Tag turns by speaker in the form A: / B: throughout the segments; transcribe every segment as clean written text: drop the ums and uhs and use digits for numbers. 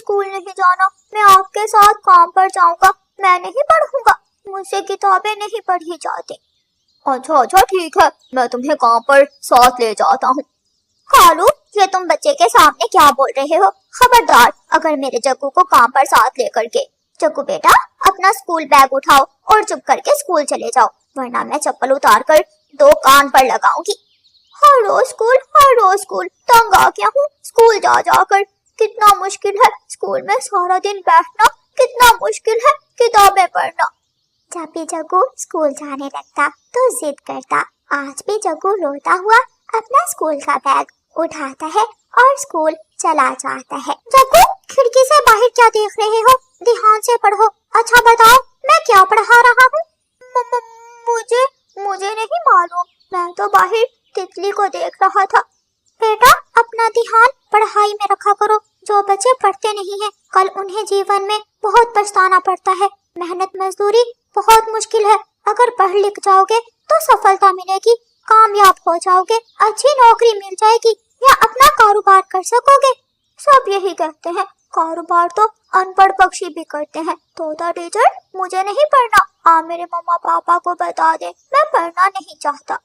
A: School नहीं जाना, मैं आपके साथ काम पर जाऊंगा, मैं नहीं पढ़ूंगा, मुझसे किताबें नहीं पढ़ी जाती। अच्छा अच्छा ठीक है, मैं तुम्हें काम पर साथ ले जाता हूँ। कालू, ये तुम बच्चे के सामने क्या बोल रहे हो? खबरदार अगर मेरे जग्गू को काम पर साथ लेकर के। जग्गू बेटा, अपना स्कूल बैग उठाओ और चुप करके स्कूल चले जाओ, वरना मैं चप्पल उतार कर 2 कान पर लगाऊंगी। हर रोज स्कूल, तंग आ गया हूँ स्कूल जा जाकर। कितना मुश्किल है स्कूल में सारा दिन बैठना, कितना मुश्किल है किताबें पढ़ना। जब भी जग्गू स्कूल जाने लगता तो जिद करता। आज भी जग्गू रोता हुआ अपना स्कूल का बैग उठाता है और स्कूल चला जाता है। जग्गू, खिड़की से बाहर क्या देख रहे हो? ध्यान से पढ़ो। अच्छा बताओ, मैं क्या पढ़ा रहा हूँ? मुझे नहीं मालूम, मैं तो बाहर तितली को देख रहा था। बेटा, अपना ध्यान पढ़ाई में रखा करो। जो बच्चे पढ़ते नहीं हैं, कल उन्हें जीवन में बहुत पछताना पड़ता है। मेहनत मजदूरी बहुत मुश्किल है, अगर पढ़ लिख जाओगे तो सफलता मिलेगी, कामयाब हो जाओगे, अच्छी नौकरी मिल जाएगी या अपना कारोबार कर सकोगे। सब यही कहते हैं, कारोबार तो अनपढ़ पक्षी भी करते हैं। तोता टीचर, मुझे नहीं पढ़ना, आप मेरे मम्मा पापा को बता दे, मैं पढ़ना नहीं चाहता।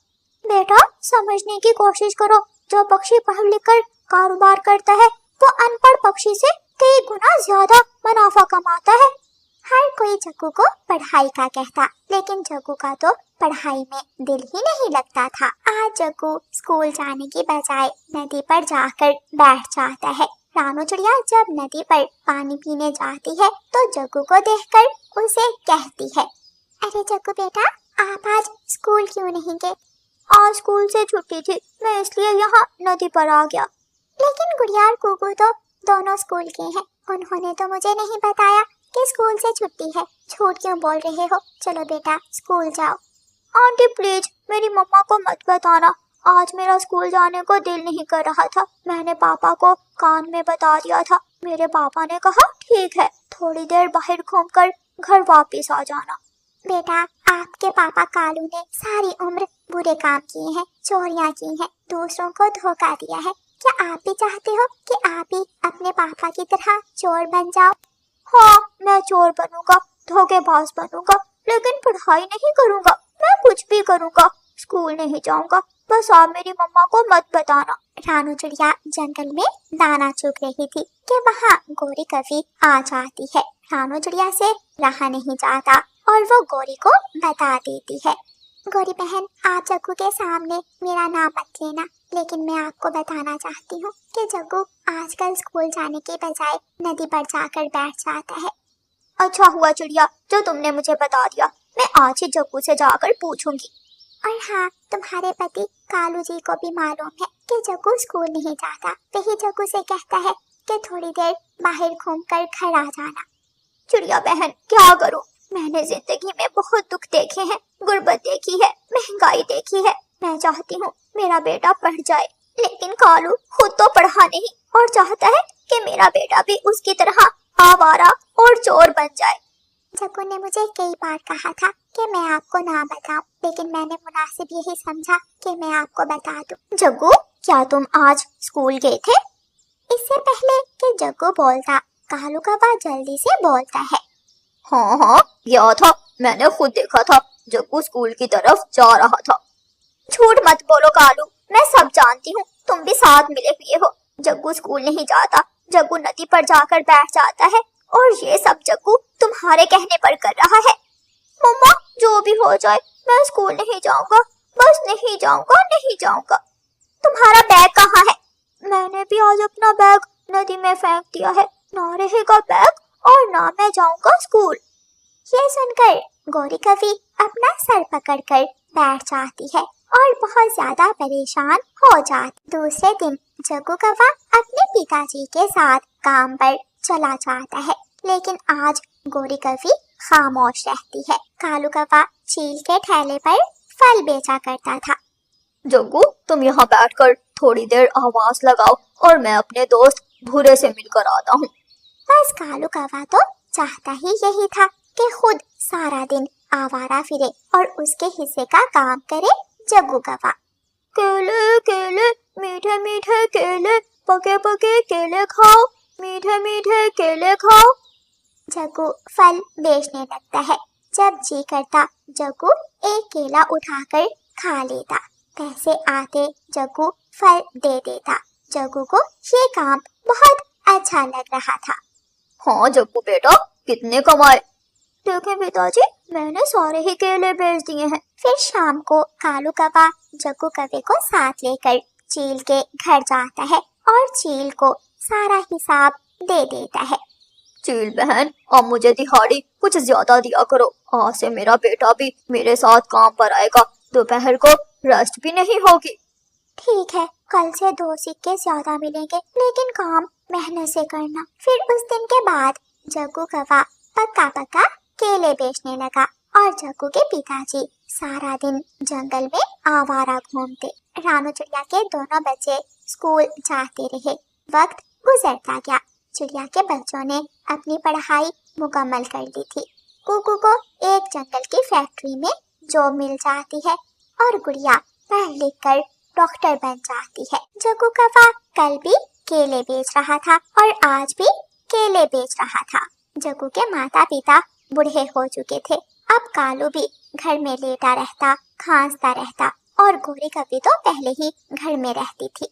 A: बेटा, समझने की कोशिश करो, जो पक्षी पढ़ लिख कर कारोबार करता है वो अनपढ़ पक्षी से कई गुना ज्यादा मुनाफा कमाता है। हर कोई जग्गू को पढ़ाई का कहता, लेकिन जग्गू का तो पढ़ाई में दिल ही नहीं लगता था। आज जग्गू स्कूल जाने की बजाय नदी पर जाकर बैठ जाता है। रानू चिड़िया जब नदी पर पानी पीने जाती है तो जग्गू को देखकर उसे कहती है, अरे जग्गू बेटा, आप आज स्कूल क्यों नहीं गए? आज स्कूल से छुट्टी थी, मैं इसलिए यहाँ नदी पर आ गया। लेकिन गुड़िया और गुगू तो दोनों स्कूल के हैं, उन्होंने तो मुझे नहीं बताया कि स्कूल से छुट्टी है। झूठ क्यों बोल रहे हो? चलो बेटा स्कूल जाओ। आंटी प्लीज, मेरी मम्मा को मत बताना, आज मेरा स्कूल जाने को दिल नहीं कर रहा था। मैंने पापा को कान में बता दिया था, मेरे पापा ने कहा ठीक है, थोड़ी देर बाहर घूमकर घर वापस आ जाना। बेटा, आपके पापा कालू ने सारी उम्र बुरे काम किए हैं, चोरियां की हैं, दूसरों को धोखा दिया है। क्या आप भी चाहते हो कि आप भी अपने पापा की तरह चोर बन जाओ? हाँ, मैं चोर बनूंगा, धोखेबाज बनूंगा, लेकिन पढ़ाई नहीं करूंगा। मैं कुछ भी करूंगा, स्कूल नहीं जाऊंगा, बस आप मेरी मम्मा को मत बताना। रानू चिड़िया जंगल में दाना चुग रही थी कि वहाँ गोरी कवि आ जाती है। रानू चिड़िया से रहा नहीं जाता और वो गोरी को बता देती है, गोरी बहन, आप जग्गू के सामने मेरा नाम मत लेना, लेकिन मैं आपको बताना चाहती हूँ कि जग्गू आजकल स्कूल जाने के बजाय नदी पर जाकर बैठ जाता है। अच्छा हुआ चिड़िया जो तुमने मुझे बता दिया, मैं आज ही जग्गू से जाकर पूछूंगी। और हाँ, तुम्हारे पति कालू जी को भी मालूम है कि जग्गू स्कूल नहीं जाता। वही जग्गू से कहता है कि थोड़ी देर बाहर घूमकर घर आ जाना। चिड़िया बहन, क्या करूं, मैंने जिंदगी में बहुत दुख देखे हैं, गुर्बत देखी है, महंगाई देखी है। मैं चाहती हूँ मेरा बेटा पढ़ जाए, लेकिन कालू खुद तो पढ़ा नहीं और चाहता है कि मेरा बेटा भी उसकी तरह आवारा और चोर बन जाए। जग्गू ने मुझे कई बार कहा था कि मैं आपको ना बताऊं, लेकिन मैंने मुनासिब यही समझा कि मैं आपको बता दूं। जग्गू, क्या तुम आज स्कूल गए थे? इससे पहले कि जग्गू बोलता, कालू कौवा जल्दी से बोलता है, हाँ, गया था, मैंने खुद देखा था, जग्गू स्कूल की तरफ जा रहा था। झूठ मत बोलो कालू, मैं सब जानती हूँ, तुम भी साथ मिले हुए हो। जग्गू स्कूल नहीं जाता, जग्गू नदी पर जाकर बैठ जाता है और ये सब जग्गू तुम्हारे कहने पर कर रहा है। मम्मा, जो भी हो जाए, मैं स्कूल नहीं जाऊंगा, बस नहीं जाऊंगा। तुम्हारा बैग कहाँ है? मैंने भी आज अपना बैग नदी में फेंक दिया है, ना रहेगा बैग और ना मैं जाऊंगा स्कूल। ये सुनकर गोरी कवि अपना सर पकड़कर बैठ जाती है और बहुत ज्यादा परेशान हो जाती। दूसरे दिन जग्गू कौवा अपने पिताजी के साथ काम पर चला जाता है, लेकिन आज गोरी कवि खामोश रहती है। कालू कौवा चील के ठेले पर फल बेचा करता था। जग्गू, तुम यहाँ बैठकर थोड़ी देर आवाज लगाओ और मैं अपने दोस्त भूरे से मिलकर आता हूँ। बस कालू कौवा तो चाहता ही यही था कि खुद सारा दिन आवारा फिरे और उसके हिस्से का काम करे जग्गू कौवा। केले केले, मीठे मीठे केले, पके पके केले खाओ, मीठे मीठे केले खाओ। जग्गू फल बेचने लगता है। जब जी करता जग्गू एक केला उठाकर खा लेता। पैसे आते जग्गू फल दे देता। जग्गू को ये काम बहुत अच्छा लग रहा था।
B: हाँ जग्गू बेटा, कितने कमाए?
A: देखें पिताजी, मैंने सारे ही केले बेच दिए हैं। फिर शाम को कालू कौवा जग्गू कौवे को साथ लेकर चील के घर जाता है और चील को सारा हिसाब दे देता है।
B: चील बहन, अब मुझे दिहाड़ी कुछ ज्यादा दिया करो। आज से मेरा बेटा भी मेरे साथ काम पर आएगा। दोपहर को रेस्ट भी नहीं होगी।
A: ठीक है, कल से 2 सिक्के ज्यादा मिलेंगे, लेकिन काम मेहनत से करना। फिर उस दिन के बाद जग्गू कौवा पक्का पक्का केले बेचने लगा और जग्गू के पिताजी सारा दिन जंगल में आवारा घूमते। रानू चिड़िया के दोनों बच्चे स्कूल जाते रहे। वक्त गुजरता गया। चिड़िया के बच्चों ने अपनी पढ़ाई मुकम्मल कर ली थी। कुकू को एक जंगल की फैक्ट्री में जॉब मिल जाती है और गुड़िया पढ़ लिख कर डॉक्टर बन जाती है। जग्गू कौवा कल भी केले बेच रहा था और आज भी केले बेच रहा था। जग्गू के माता पिता बूढ़े हो चुके थे। अब कालू भी घर में लेटा रहता, खांसता रहता और गोरी कभी तो पहले ही घर में रहती थी।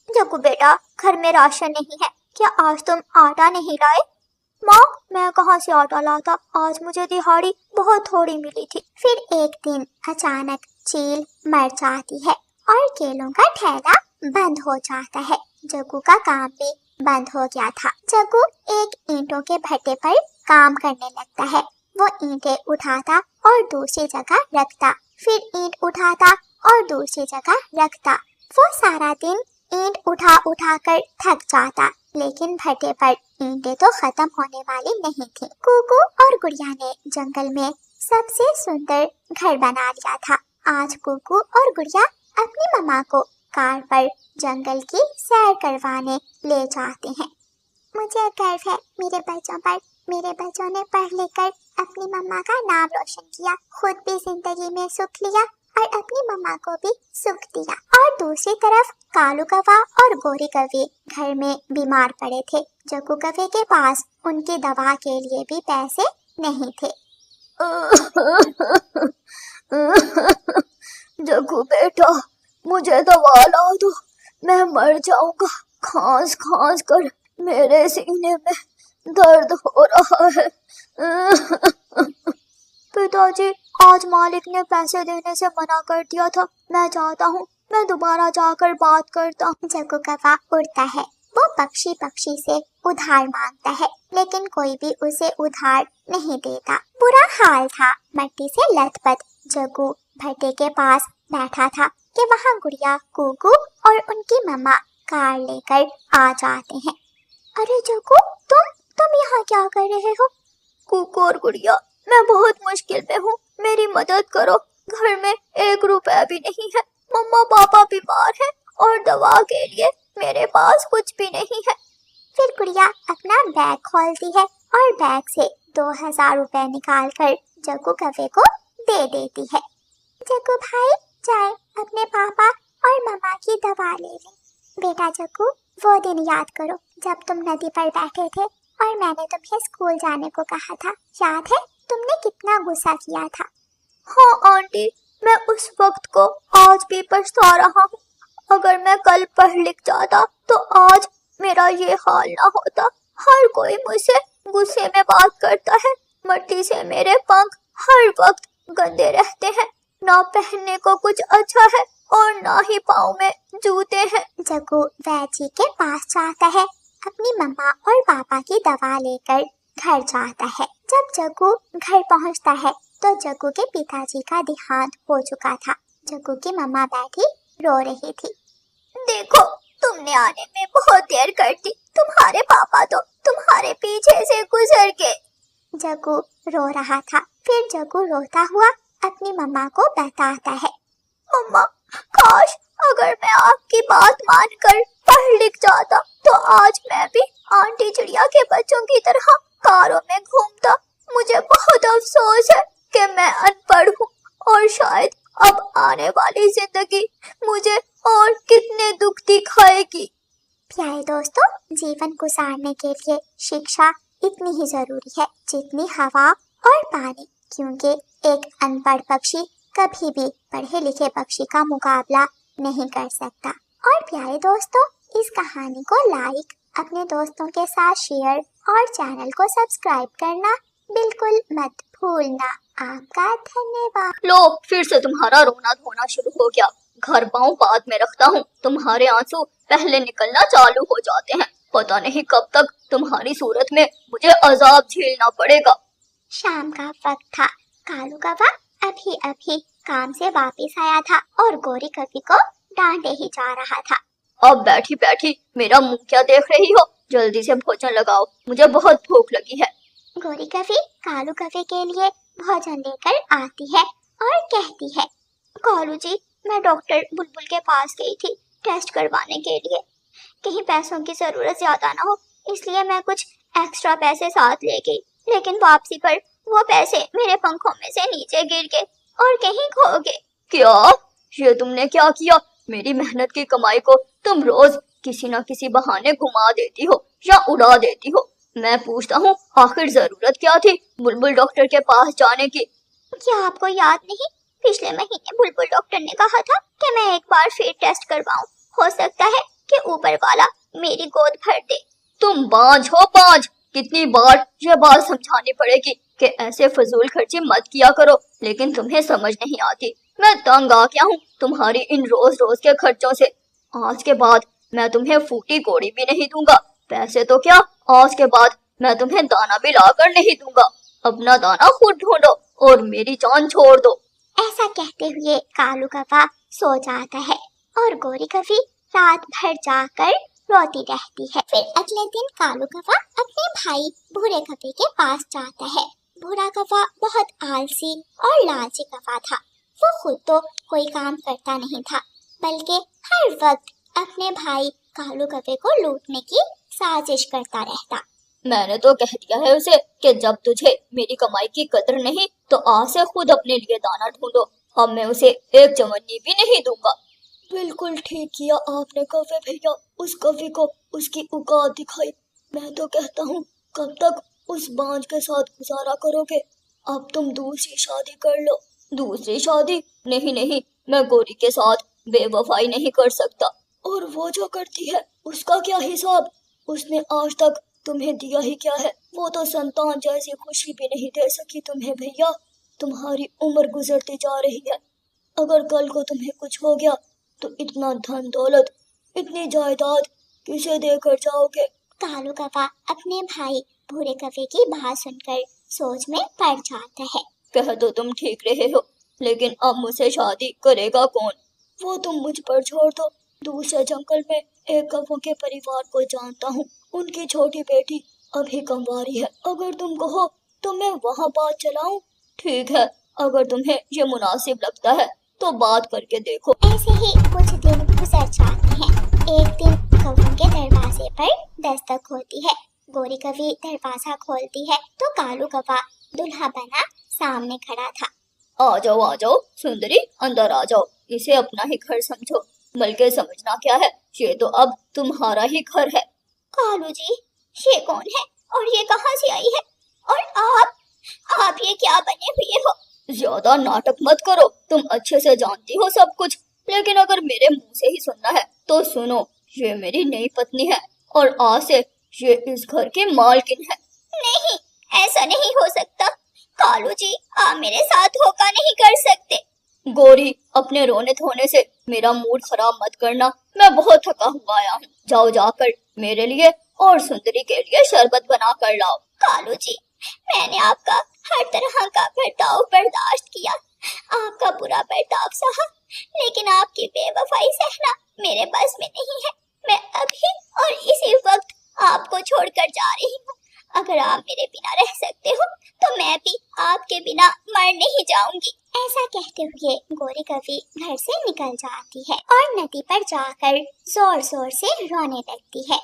A: जग्गू बेटा, घर में राशन नहीं है, क्या आज तुम आटा नहीं लाए? माँ, मैं कहाँ से आटा लाता, आज मुझे दिहाड़ी बहुत थोड़ी मिली थी। फिर एक दिन अचानक चील मर जाती है और केलों का ठेला बंद हो जाता है। जग्गू का काम भी बंद हो गया था। जग्गू एक ईंटों के भट्टे पर काम करने लगता है। वो ईंटें उठाता और दूसरी जगह रखता, फिर ईंट उठाता और दूसरी जगह रखता। वो सारा दिन ईंट उठा उठा कर थक जाता, लेकिन भट्टे पर ईंटें तो खत्म होने वाली नहीं थी। कुकू और गुड़िया ने जंगल में सबसे सुंदर घर बना लिया था। आज कुकू और गुड़िया अपनी मम्मा को कार पर जंगल की सैर करवाने ले जाते हैं। मुझे गर्व है मेरे बच्चों पर। मेरे बच्चों ने पढ़ लिख कर अपनी मम्मा का नाम रोशन किया, खुद भी जिंदगी में सुख लिया और अपनी मम्मा को भी सुख दिया। और दूसरी तरफ कालू कौवा और गोरी कौवे घर में बीमार पड़े थे। जग्गू कौवे के पास उनकी दवा के लिए भी पैसे नहीं थे।
B: जग्गू बेटा, मुझे दवा ला दो, मैं मर जाऊंगा। खांस खांस कर मेरे सीने में दर्द हो रहा है।
A: पिताजी, आज मालिक ने पैसे देने से मना कर दिया था। मैं चाहता हूँ मैं दोबारा जाकर बात करता हूँ। जग्गू कौवा उड़ता है। वो पक्षी पक्षी से उधार मांगता है, लेकिन कोई भी उसे उधार नहीं देता। बुरा हाल था। मिट्टी से लथपथ जग्गू भट्टे के पास बैठा था कि वहाँ गुड़िया, कुकू और उनकी मम्मा कार लेकर आ जाते हैं। अरे जग्गू, तुम यहाँ क्या कर रहे हो?
B: कुकू और गुड़िया, मैं बहुत मुश्किल में हूँ, मेरी मदद करो। घर में 1 रुपया भी नहीं है, मम्मा पापा बीमार हैं और दवा के लिए मेरे पास कुछ भी नहीं है।
A: फिर गुड़िया अपना बैग खोलती है और बैग से 2000 रुपए निकाल कर जग्गू कौवे को दे देती है। जग्गू भाई, जाए अपने पापा और मम्मा की दवा ले लें। बेटा जग्गू, वो दिन याद करो जब तुम नदी पर बैठे थे और मैंने तुम्हें स्कूल जाने को कहा था। याद है तुमने कितना गुस्सा किया था?
B: हाँ आंटी, मैं उस वक्त को आज भी पछता रहा हूँ। अगर मैं कल पढ़ लिख जाता तो आज मेरा ये हाल ना होता। हर कोई मुझसे गुस्से में बात करता है। मिट्टी से मेरे पंख हर वक्त गंदे रहते हैं। ना पहनने को कुछ अच्छा है और ना ही पाँव में जूते हैं।
A: जग्गू वैद्य जी के पास जाता है, अपनी मम्मा और पापा की दवा लेकर घर जाता है। जब जग्गू घर पहुंचता है तो जग्गू के पिताजी का देहांत हो चुका था। जग्गू की मम्मा बैठी रो रही थी।
B: देखो, तुमने आने में बहुत देर कर दी। तुम्हारे पापा तो तुम्हारे पीछे से गुजर गए।
A: जग्गू रो रहा था। फिर जग्गू रोता हुआ अपनी मम्मा को बताता है।
B: मम्मा, काश अगर मैं आपकी बात मानकर पढ़ लिख जाता तो आज मैं भी आंटी चिड़िया के बच्चों की तरह कारों में घूमता। मुझे बहुत अफसोस है कि मैं अनपढ़ हूँ और शायद अब आने वाली जिंदगी मुझे और कितने दुख दिखाएगी।
A: प्यारे दोस्तों, जीवन गुजारने के लिए शिक्षा इतनी ही जरूरी है जितनी हवा और पानी, क्योंकि एक अनपढ़ पक्षी कभी भी पढ़े लिखे पक्षी का मुकाबला नहीं कर सकता। और प्यारे दोस्तों, इस कहानी को लाइक, अपने दोस्तों के साथ शेयर और चैनल को सब्सक्राइब करना बिल्कुल मत भूलना। आपका धन्यवाद।
B: लो, फिर से तुम्हारा रोना धोना शुरू हो गया। घर पाँव बाद में रखता हूँ, तुम्हारे आंसू पहले निकलना चालू हो जाते हैं। पता नहीं कब तक तुम्हारी सूरत में मुझे अजाब झेलना पड़ेगा।
A: शाम का वक्त था। कालू कौवा अभी अभी काम से वापस आया था और गोरी कवि को डांटे ही जा रहा था।
B: अब बैठी बैठी मेरा मुंह क्या देख रही हो? जल्दी से भोजन लगाओ, मुझे बहुत भूख लगी है।
A: गोरी कवि कालू कवि के लिए भोजन लेकर आती है और कहती है, कालू जी, मैं डॉक्टर बुलबुल के पास गई थी टेस्ट करवाने के लिए। कहीं पैसों की जरूरत ज्यादा ना हो, इसलिए मैं कुछ एक्स्ट्रा पैसे साथ ले गई, लेकिन वापसी पर वो पैसे मेरे पंखों में से नीचे गिर गए और कहीं खो गए।
B: क्या? ये तुमने क्या किया? मेरी मेहनत की कमाई को तुम रोज किसी न किसी बहाने घुमा देती हो या उड़ा देती हो। मैं पूछता हूँ, आखिर जरूरत क्या थी बुलबुल डॉक्टर के पास जाने की?
A: क्या आपको याद नहीं, पिछले महीने बुलबुल डॉक्टर ने कहा था कि मैं एक बार फिर टेस्ट करवाऊं। हो सकता है कि ऊपर वाला मेरी गोद भर दे।
B: तुम बांझ हो बांझ। कितनी बार ये बात समझानी पड़ेगी कि ऐसे फजूल खर्ची मत किया करो, लेकिन तुम्हें समझ नहीं आती। मैं तंग आ गया हूँ तुम्हारी इन रोज रोज के खर्चों से। आज के बाद मैं तुम्हें फूटी कोड़ी भी नहीं दूंगा। पैसे तो क्या, आज के बाद मैं तुम्हें दाना भी लाकर नहीं दूंगा। अपना दाना खुद ढूंढो और मेरी जान छोड़ दो।
A: ऐसा कहते हुए कालू कौवा सो जाता है और गोरी कवि रात भर जाकर रोती रहती है। फिर अगले दिन कालू कौवा अपने भाई भूरे कौवे के पास जाता है। भूरा कौवा बहुत आलसी और लालची कौवा था। वो खुद तो कोई काम करता नहीं था, बल्कि हर वक्त अपने भाई कालू कौवे को लूटने की साजिश करता रहता।
B: मैंने तो कह दिया है उसे कि जब तुझे मेरी कमाई की कदर नहीं तो आज से खुद अपने लिए दाना ढूंढो। अब मैं उसे एक चवन्नी भी नहीं दूंगा। बिल्कुल ठीक किया आपने कौवे भैया, उस कौवे को उसकी औकात दिखाई। मैं तो कहता हूँ, कब तक उस बांझ के साथ गुजारा करोगे? अब तुम दूसरी शादी कर लो। दूसरी शादी? नहीं नहीं, मैं गोरी के साथ बेवफाई नहीं कर सकता। और वो जो करती है उसका क्या हिसाब? उसने आज तक तुम्हें दिया ही क्या है? वो तो संतान जैसी खुशी भी नहीं दे सकी तुम्हें भैया। तुम्हारी उम्र गुजरती जा रही है। अगर कल को तुम्हें कुछ हो गया तो इतना धन दौलत, इतनी जायदाद किसे देकर जाओगे?
A: कालू कौवा अपने भाई भूरे कौवे की बात सुनकर सोच में पड़ जाता है।
B: कह तो तुम ठीक रहे हो, लेकिन अब मुझसे शादी करेगा कौन? वो तुम मुझ पर छोड़ दो। दूसरे जंगल में एक कौवों के परिवार को जानता हूँ। उनकी छोटी बेटी अभी कंवारी है। अगर तुम कहो तो मैं वहाँ बात चलाऊं। ठीक है, अगर तुम्हें ये मुनासिब लगता है तो बात करके देखो।
A: ऐसे ही कुछ दिन गुजर जाते हैं। एक दिन कौवों के दरवाजे पर दस्तक होती है। गोरी कवि दरवाजा खोलती है तो कालू कौवा दुल्हा बना सामने खड़ा था।
B: आ जाओ सुंदरी, अंदर आ जाओ। इसे अपना ही घर समझो, बल्कि समझना क्या है, ये तो अब तुम्हारा ही घर है।
A: कालू जी, ये कौन है और ये कहाँ से आई है? और आप ये क्या बने हुए हो?
B: ज्यादा नाटक मत करो, तुम अच्छे से जानती हो सब कुछ। लेकिन अगर मेरे मुंह से ही सुनना है तो सुनो, ये मेरी नई पत्नी है और आज से ये इस घर की मालकिन है।
A: नहीं, ऐसा नहीं हो सकता। कालू जी, आप मेरे साथ धोखा नहीं कर सकते।
B: गोरी, अपने रोने धोने से मेरा मूड खराब मत करना। मैं बहुत थका हुआ आया हूँ। जाओ जाकर मेरे लिए और सुंदरी के लिए शरबत बना कर लाओ।
A: कालू जी, मैंने आपका हर तरह का बर्ताव बर्दाश्त किया, आपका बुरा बर्ताव सहा, लेकिन आपकी बेवफाई सहना मेरे बस में नहीं है। मैं अभी और इसी वक्त आपको छोड़कर जा रही हूँ। अगर आप मेरे बिना रह सकते हो तो मैं भी आपके बिना मर नहीं जाऊंगी। ऐसा कहते हुए गोरी कवि घर से निकल जाती है और नदी पर जाकर जोर जोर से रोने लगती है।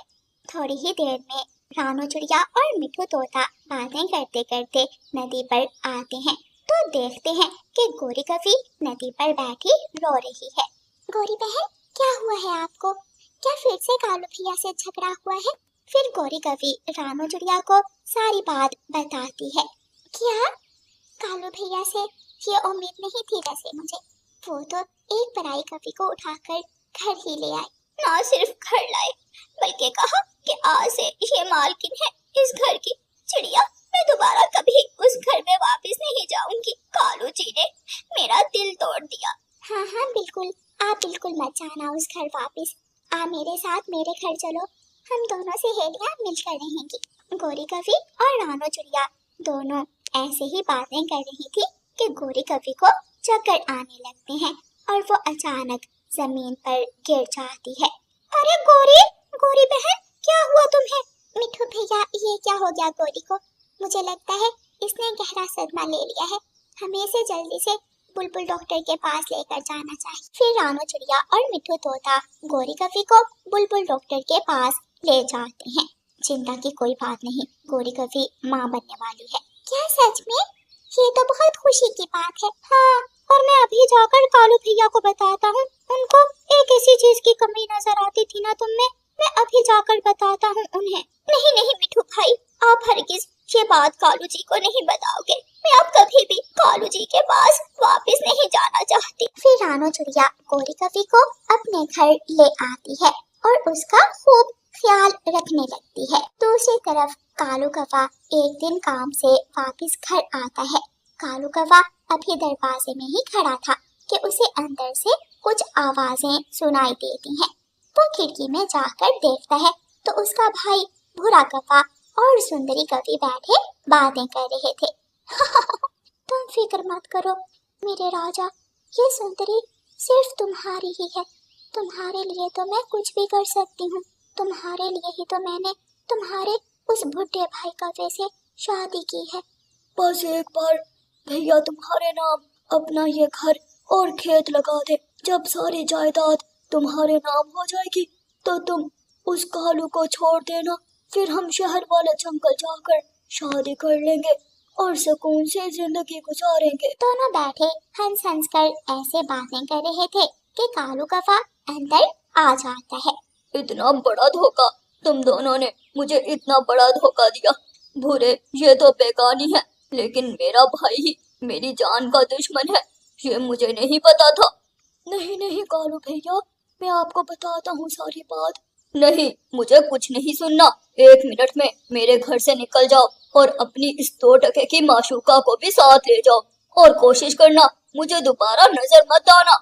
A: थोड़ी ही देर में रानू चिड़िया और मिठू तोता बातें करते करते नदी पर आते हैं तो देखते हैं कि गोरी कवि नदी पर बैठी रो रही है। गोरी बहन, क्या हुआ है आपको? क्या फिर से कालू भैया से झगड़ा हुआ है? फिर गौरी कवि रानू चिड़िया को सारी बात बताती है। क्या कालू भैया से ये उम्मीद नहीं थी वैसे मुझे। वो तो एक पराई कवि को उठाकर घर ही ले आए।
B: ना सिर्फ घर लाए बल्कि कहा कि आज से ये मालकिन है इस घर की। चिड़िया, मैं दोबारा कभी उस घर में वापस नहीं जाऊंगी। कालू जी ने मेरा दिल तोड़ दिया।
A: हाँ हाँ बिल्कुल, आप बिल्कुल मत जाना उस घर वापस। आप मेरे साथ मेरे घर चलो, हम दोनों सहेलियां मिलकर रहेंगी। गौरी कवि और रानू चिड़िया दोनों ऐसे ही बातें कर रही थी कि गौरी कवि को चक्कर आने लगते हैं और वो अचानक जमीन पर गिर जाती है। अरे गौरी, गौरी बहन, क्या हुआ तुम्हें? मिठू भैया, ये क्या हो गया गौरी को? मुझे लगता है इसने गहरा सदमा ले लिया है। हमें इसे जल्दी से बुलबुल डॉक्टर के पास लेकर जाना चाहिए। फिर रानू चिड़िया और मिठू तोता गौरी कवि को बुलबुल डॉक्टर के पास ले जाते हैं। चिंता की कोई बात नहीं, गौरी कवि माँ बनने वाली है। क्या सच में? ये तो बहुत खुशी की बात है। हाँ, और मैं अभी जाकर कालू भैया को बताता हूँ। उनको एक ऐसी चीज की कमी नजर आती थी ना तुम में, मैं अभी जाकर बताता हूँ उन्हें।
B: नहीं नहीं मिठू भाई, आप हरगिज ये बात कालू जी को नहीं बताओगे। मैं अब कभी भी कालू जी के पास वापस नहीं जाना चाहती।
A: फिर रानू चिड़िया गौरी कवि को अपने घर ले आती है और उसका खूब ख्याल रखने लगती है। दूसरी तरफ कालू कौवा एक दिन काम से वापस घर आता है। कालू कौवा अभी दरवाजे में ही खड़ा था कि उसे अंदर से कुछ आवाजें सुनाई देती हैं। वो खिड़की में जाकर देखता है तो उसका भाई भूरा कौवा और सुंदरी कवि बैठे बातें कर रहे थे। तुम फिक्र मत करो मेरे राजा, ये सुंदरी सिर्फ तुम्हारी ही है। तुम्हारे लिए तो मैं कुछ भी कर सकती हूँ। तुम्हारे लिए ही तो मैंने तुम्हारे उस बुढ़े भाई कौवे से शादी की है।
B: बस एक बार भैया तुम्हारे नाम अपना ये घर और खेत लगा दे। जब सारी जायदाद तुम्हारे नाम हो जाएगी तो तुम उस कालू को छोड़ देना। फिर हम शहर वाले जंगल जाकर शादी कर लेंगे और सुकून से जिंदगी गुजारेंगे।
A: दोनों बैठे हंस हंस कर ऐसे बातें कर रहे थे कि कालू कौवा अंदर आ जाता है।
B: इतना बड़ा धोखा, तुम दोनों ने मुझे इतना बड़ा धोखा दिया। भूरे, ये तो बेगानी है लेकिन मेरा भाई ही मेरी जान का दुश्मन है, ये मुझे नहीं पता था। नहीं नहीं कालू भैया, मैं आपको बताता हूँ सारी बात। नहीं, मुझे कुछ नहीं सुनना। 1 मिनट में मेरे घर से निकल जाओ और अपनी इस 2 टके की माशूका को भी साथ ले जाओ और कोशिश करना मुझे दोबारा नजर मत आना।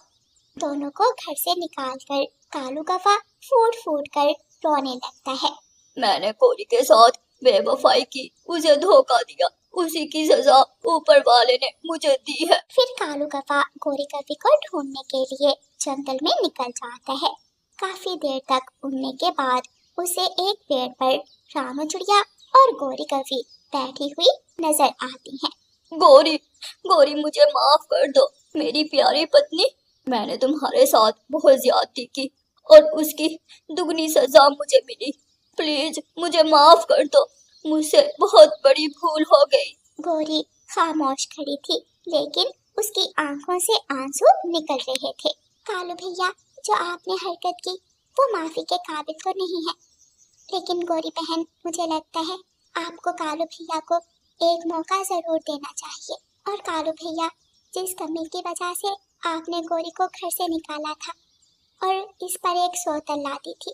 A: दोनों को घर से निकालकर कालू कौवा फूट फूट कर रोने लगता है।
B: मैंने गौरी के साथ बेवफाई की, उसे धोखा दिया, उसी की सजा ऊपर वाले ने मुझे दी है।
A: फिर कालू कौवा गौरी कवि को ढूंढने के लिए जंगल में निकल जाता है। काफी देर तक उड़ने के बाद उसे एक पेड़ पर रानू चिड़िया और गौरी कवि बैठी हुई नजर आती हैं।
B: गौरी, गौरी मुझे माफ कर दो मेरी प्यारी पत्नी। मैंने तुम्हारे साथ बहुत ज्यादती की और उसकी दुगनी सजा मुझे मिली। प्लीज मुझे माफ कर दो, मुझसे बहुत बड़ी भूल हो गई।
A: गौरी खामोश खड़ी थी लेकिन उसकी आंखों से आंसू निकल रहे थे। कालू भैया, जो आपने हरकत की वो माफी के काबिल तो नहीं है, लेकिन गौरी बहन मुझे लगता है आपको कालू भैया को एक मौका जरूर देना चाहिए। और कालू भैया, जिस कमी की वजह से आपने गौरी को घर से निकाला था और इस पर एक सौतन ला दी थी,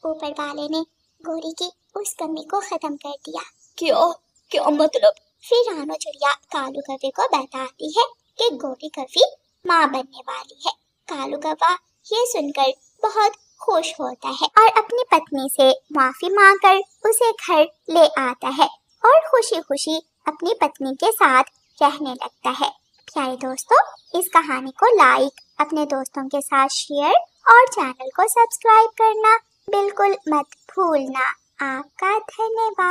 A: ऊपर वाले ने गौरी की उस कमी को खत्म कर दिया।
B: क्या क्या मतलब?
A: फिर रानू चिड़िया कालू कवि को बताती है कि गौरी कवि माँ बनने वाली है। कालू कौवा ये सुनकर बहुत खुश होता है और अपनी पत्नी से माफी मांगकर उसे घर ले आता है और खुशी खुशी अपनी पत्नी के साथ रहने लगता है। प्यारे दोस्तों, इस कहानी को लाइक, अपने दोस्तों के साथ शेयर और चैनल को सब्सक्राइब करना बिल्कुल मत भूलना। आपका धन्यवाद।